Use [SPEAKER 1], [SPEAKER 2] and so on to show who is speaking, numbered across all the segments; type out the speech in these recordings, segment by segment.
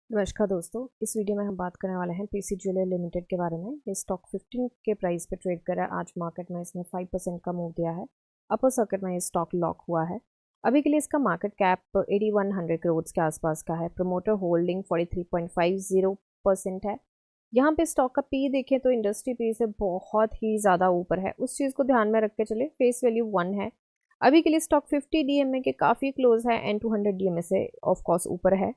[SPEAKER 1] नमस्कार दोस्तों, इस वीडियो में हम बात करने वाले हैं पीसी ज्वेलर लिमिटेड के बारे में। ये स्टॉक 15 के प्राइस पे ट्रेड कर रहा है। आज मार्केट में इसने 5% का मूव दिया है। अपर सर्किट में ये स्टॉक लॉक हुआ है। अभी के लिए इसका मार्केट कैप 8100 करोड़ के आसपास का है। प्रमोटर होल्डिंग 43.50% है। यहाँ पे स्टॉक का पी देखें तो इंडस्ट्री पी से बहुत ही ज़्यादा ऊपर है। उस चीज़ को ध्यान में रख के चले। फेस वैल्यू 1 है। अभी के लिए स्टॉक 50 डीएमए के काफ़ी क्लोज है एंड 200 डीएमए से ऑफकोर्स ऊपर है।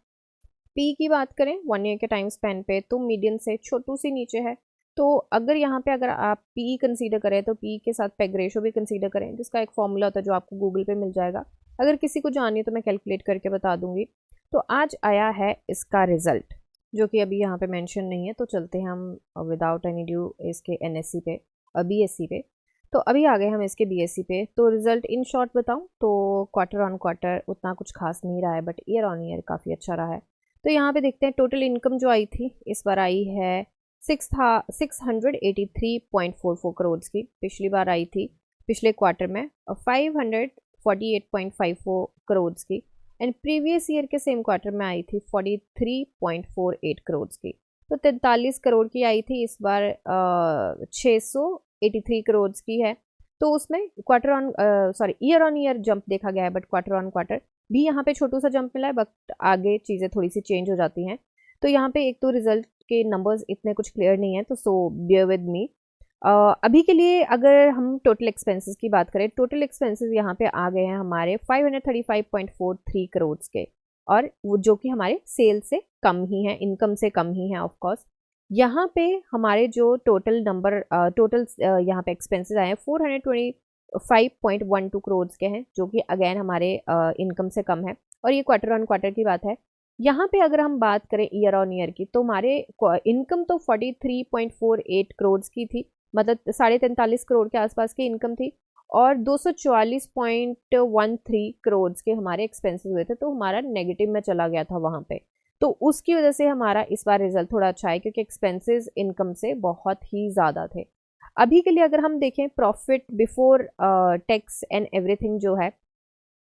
[SPEAKER 1] पी की बात करें 1 ईयर के टाइम स्पेन पे तो मीडियन से छोटू सी नीचे है। तो अगर आप पी कंसीडर करें तो पी के साथ पेग रेशो भी कंसीडर करें, जिसका एक फॉर्मूला होता है जो आपको गूगल पे मिल जाएगा। अगर किसी को जाननी है तो मैं कैलकुलेट करके बता दूंगी। तो आज आया है इसका रिजल्ट, जो कि अभी यहाँ पे मेंशन नहीं है। तो चलते हैं हम विदाउट एनी ड्यू इसके एनएससी पे बीएससी पे। तो अभी आ गए हम इसके बीएससी पे। तो रिजल्ट इन शॉर्ट बताऊं तो क्वार्टर ऑन क्वार्टर उतना कुछ खास नहीं रहा है, बट ईयर ऑन ईयर काफ़ी अच्छा रहा है। तो यहाँ पे देखते हैं टोटल इनकम जो आई थी इस बार आई है 683.44 करोड़ की। पिछली बार आई थी पिछले क्वार्टर में 548.54 करोड़ की। एंड प्रीवियस ईयर के सेम क्वार्टर में आई थी 43.48 करोड़ की। तो 43 करोड़ की आई थी, इस बार 683 करोड़ की है। तो उसमें ईयर ऑन ईयर जंप देखा गया है, बट क्वार्टर ऑन क्वार्टर भी यहाँ पे छोटू सा जंप मिला है। बट आगे चीज़ें थोड़ी सी चेंज हो जाती हैं। तो यहाँ पे एक तो रिजल्ट के नंबर्स इतने कुछ क्लियर नहीं है, तो सो बियर विद मी। अभी के लिए अगर हम टोटल एक्सपेंसेस की बात करें, टोटल एक्सपेंसेस यहाँ पे आ गए हैं हमारे 535.43 करोड़ के। और वो जो कि हमारे सेल से कम ही है, इनकम से कम ही है ऑफकोर्स। यहाँ पे हमारे जो टोटल यहाँ पे एक्सपेंसेस आए हैं 425.12 करोड़ के हैं, जो कि अगेन हमारे इनकम से कम है। और ये क्वार्टर ऑन क्वार्टर की बात है। यहाँ पे अगर हम बात करें ईयर ऑन ईयर की, तो हमारे इनकम तो 43.48 करोड़ की थी, मतलब 43.5 करोड़ के आसपास की इनकम थी। और 244.13 करोड़ के हमारे एक्सपेंसेस हुए थे, तो हमारा नेगेटिव में चला गया था वहाँ पे। तो उसकी वजह से हमारा इस बार रिजल्ट थोड़ा अच्छा है, क्योंकि एक्सपेंसेस इनकम से बहुत ही ज़्यादा थे। अभी के लिए अगर हम देखें profit before tax and everything जो है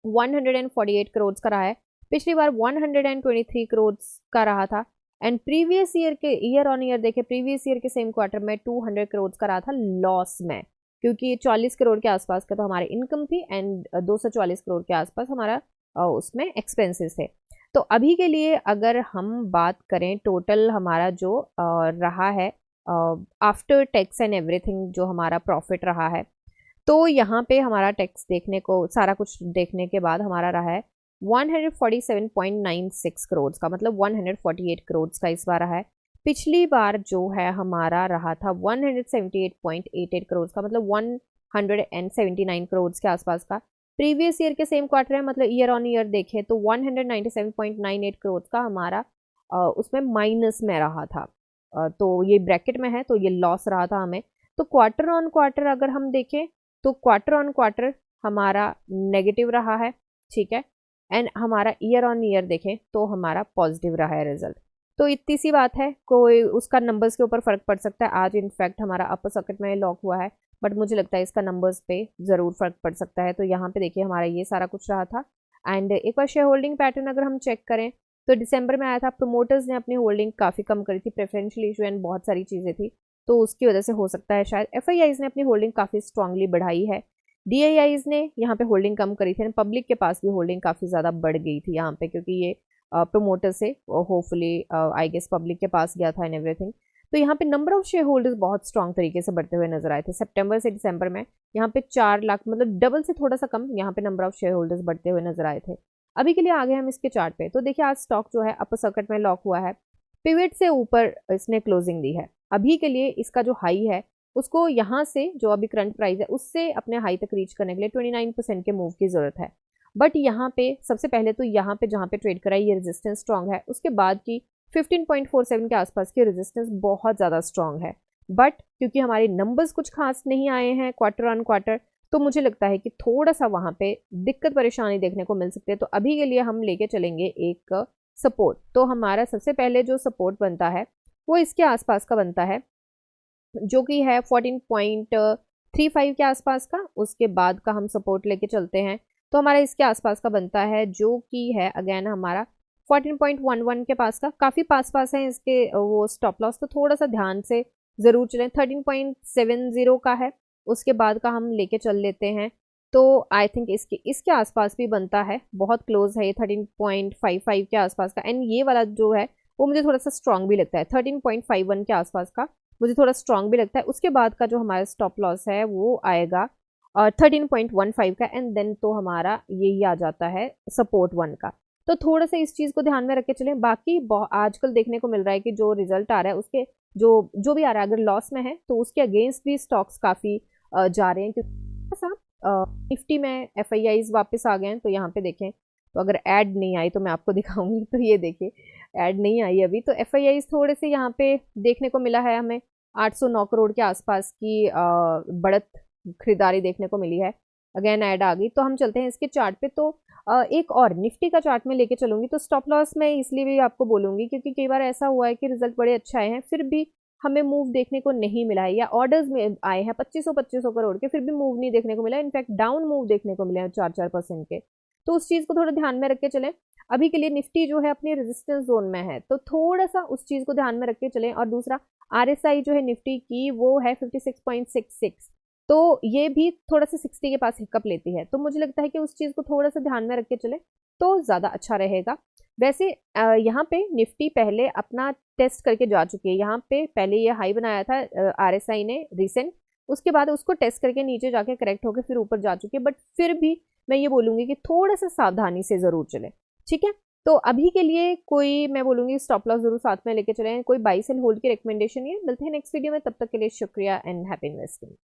[SPEAKER 1] 148 करोड़ का रहा है। पिछली बार 123 करोड़ का रहा था। एंड प्रीवियस ईयर के ईयर ऑन ईयर देखे, प्रीवियस ईयर के सेम क्वार्टर में 200 करोड़ का रहा था लॉस में, क्योंकि 40 करोड़ के आसपास का तो हमारी इनकम थी एंड 244 करोड़ के आसपास हमारा उसमें एक्सपेंसेस थे। तो अभी के लिए अगर हम बात करें टोटल हमारा जो रहा है आफ्टर टैक्स एंड एवरीथिंग जो हमारा प्रॉफिट रहा है, तो यहाँ पे हमारा टैक्स देखने को सारा कुछ देखने के बाद हमारा रहा है 147.96 करोड़ का, मतलब 148 करोड़ का इस बार रहा है। पिछली बार जो है हमारा रहा था 178.88 करोड़ का, मतलब 179 करोड़ के आसपास का। प्रीवियस ईयर के सेम क्वार्टर है, मतलब ईयर ऑन ईयर देखें तो 197.98 करोड़ का हमारा उसमें माइनस में रहा था। तो ये ब्रैकेट में है, तो ये लॉस रहा था हमें। तो क्वार्टर ऑन क्वार्टर अगर हम देखें तो क्वार्टर ऑन क्वार्टर हमारा नेगेटिव रहा है, ठीक है। एंड हमारा ईयर ऑन ईयर देखें तो हमारा पॉजिटिव रहा है रिजल्ट। तो इतनी सी बात है, कोई उसका नंबर्स के ऊपर फर्क पड़ सकता है। आज इनफैक्ट हमारा अपर सर्किट में लॉक हुआ है, बट मुझे लगता है इसका नंबर्स पे ज़रूर फर्क पड़ सकता है। तो यहाँ पे देखिए हमारा ये सारा कुछ रहा था। एंड एक बार शेयर होल्डिंग पैटर्न अगर हम चेक करें तो दिसंबर में आया था, प्रमोटर्स ने अपनी होल्डिंग काफ़ी कम करी थी, प्रेफरेंशियल इशू एंड बहुत सारी चीज़ें थी। तो उसकी वजह से हो सकता है शायद एफआईआईज ने अपनी होल्डिंग काफ़ी स्ट्रांगली बढ़ाई है। डीआईआईज ने यहाँ पे होल्डिंग कम करी थी, पब्लिक के पास भी होल्डिंग काफ़ी ज़्यादा बढ़ गई थी यहाँ पे, क्योंकि ये प्रमोटर से होपफुली आई गेस पब्लिक के पास गया था एंड एवरीथिंग। तो यहाँ पे नंबर ऑफ शेयर होल्डर्स बहुत स्ट्रांग तरीके से बढ़ते हुए नजर आए थे। सितंबर से दिसंबर में यहाँ पे 4 लाख, मतलब डबल से थोड़ा सा कम यहाँ पे नंबर ऑफ शेयर होल्डर्स बढ़ते हुए नजर आए थे। अभी के लिए आ गए हम इसके चार्ट पे। तो देखिए आज स्टॉक जो है अपर सर्किट में लॉक हुआ है, पिवट से ऊपर इसने क्लोजिंग दी है। अभी के लिए इसका जो हाई है उसको यहाँ से जो अभी करंट प्राइस है उससे अपने हाई तक रीच करने के लिए 29% के मूव की जरूरत है। बट यहाँ पे सबसे पहले तो यहाँ पे जहाँ पे ट्रेड करा है ये रेजिस्टेंस स्ट्रांग है, उसके बाद की 15.47 के आसपास की रेजिस्टेंस बहुत ज़्यादा स्ट्रांग है। बट क्योंकि हमारे नंबर्स कुछ खास नहीं आए हैं क्वार्टर ऑन क्वार्टर, तो मुझे लगता है कि थोड़ा सा वहाँ पे दिक्कत परेशानी देखने को मिल सकती है। तो अभी के लिए हम लेके चलेंगे एक सपोर्ट। तो हमारा सबसे पहले जो सपोर्ट बनता है वो इसके आसपास का बनता है, जो कि है 14.35 के आसपास का। उसके बाद का हम सपोर्ट लेके चलते हैं तो हमारा इसके आसपास का बनता है, जो कि है अगेन हमारा 14.11 के पास था, काफ़ी पास पास है इसके वो स्टॉप लॉस, तो थोड़ा सा ध्यान से ज़रूर चलें। 13.70 का है, उसके बाद का हम लेके चल लेते हैं, तो आई थिंक इसके आसपास भी बनता है, बहुत क्लोज है ये 13.55 के आसपास का। एंड ये वाला जो है वो मुझे थोड़ा सा स्ट्रांग भी लगता है, 13.51 के आसपास का मुझे थोड़ा स्ट्रांग भी लगता है। उसके बाद का जो हमारा स्टॉप लॉस है वो आएगा 13.15 का, एंड देन तो हमारा यही आ जाता है सपोर्ट 1 का। तो थोड़ा सा इस चीज़ को ध्यान में रख के चलें। बाकी आजकल देखने को मिल रहा है कि जो रिजल्ट आ रहा है उसके जो जो भी आ रहा है, अगर लॉस में है तो उसके अगेंस्ट भी स्टॉक्स काफ़ी जा रहे हैं, क्योंकि सा निफ्टी में एफआईआईज वापस आ गए हैं। तो यहाँ पे देखें, तो अगर ऐड नहीं आई तो मैं आपको दिखाऊंगी, तो ये देखिए ऐड नहीं आई अभी, तो एफआईआईज थोड़े से यहाँ पे देखने को मिला है हमें 809 करोड़ के आसपास की बढ़त खरीदारी देखने को मिली है। अगेन ऐड आ गई, तो हम चलते हैं इसके चार्ट पे। तो एक और निफ्टी का चार्ट में लेके चलूंगी। तो स्टॉप लॉस में इसलिए भी आपको बोलूंगी क्योंकि कई बार ऐसा हुआ है कि रिजल्ट बड़े अच्छे आए हैं, फिर भी हमें मूव देखने को नहीं मिला है, या ऑर्डर्स में आए हैं 2500 करोड़ के, फिर भी मूव नहीं देखने को मिला, इनफैक्ट डाउन मूव देखने को मिले हैं 4% के। तो उस चीज़ को थोड़ा ध्यान में रख के चलें। अभी के लिए निफ्टी जो है अपनी रेजिस्टेंस जोन में है, तो थोड़ा सा उस चीज़ को ध्यान में रख के चलें। और दूसरा आरएसआई जो है निफ्टी की वो है 56.66, तो ये भी थोड़ा सा 60 के पास हिकअप लेती है, तो मुझे लगता है कि उस चीज़ को थोड़ा सा ध्यान में रख के चलें तो ज़्यादा अच्छा रहेगा। वैसे यहाँ पे निफ्टी पहले अपना टेस्ट करके जा चुकी है, यहाँ पे पहले ये हाई बनाया था आरएसआई ने रिसेंट, उसके बाद उसको टेस्ट करके नीचे जाके करेक्ट होकर फिर ऊपर जा चुकी है, बट फिर भी मैं ये बोलूँगी कि थोड़ा सा सावधानी से ज़रूर चले, ठीक है। तो अभी के लिए कोई मैं बोलूँगी स्टॉप लॉस जरूर साथ में लेके चलें, कोई बाई सेल होल्ड की रिकमेंडेशन नहीं है। मिलते हैं नेक्स्ट वीडियो में, तब तक के लिए शुक्रिया एंड हैप्पी इन्वेस्टिंग।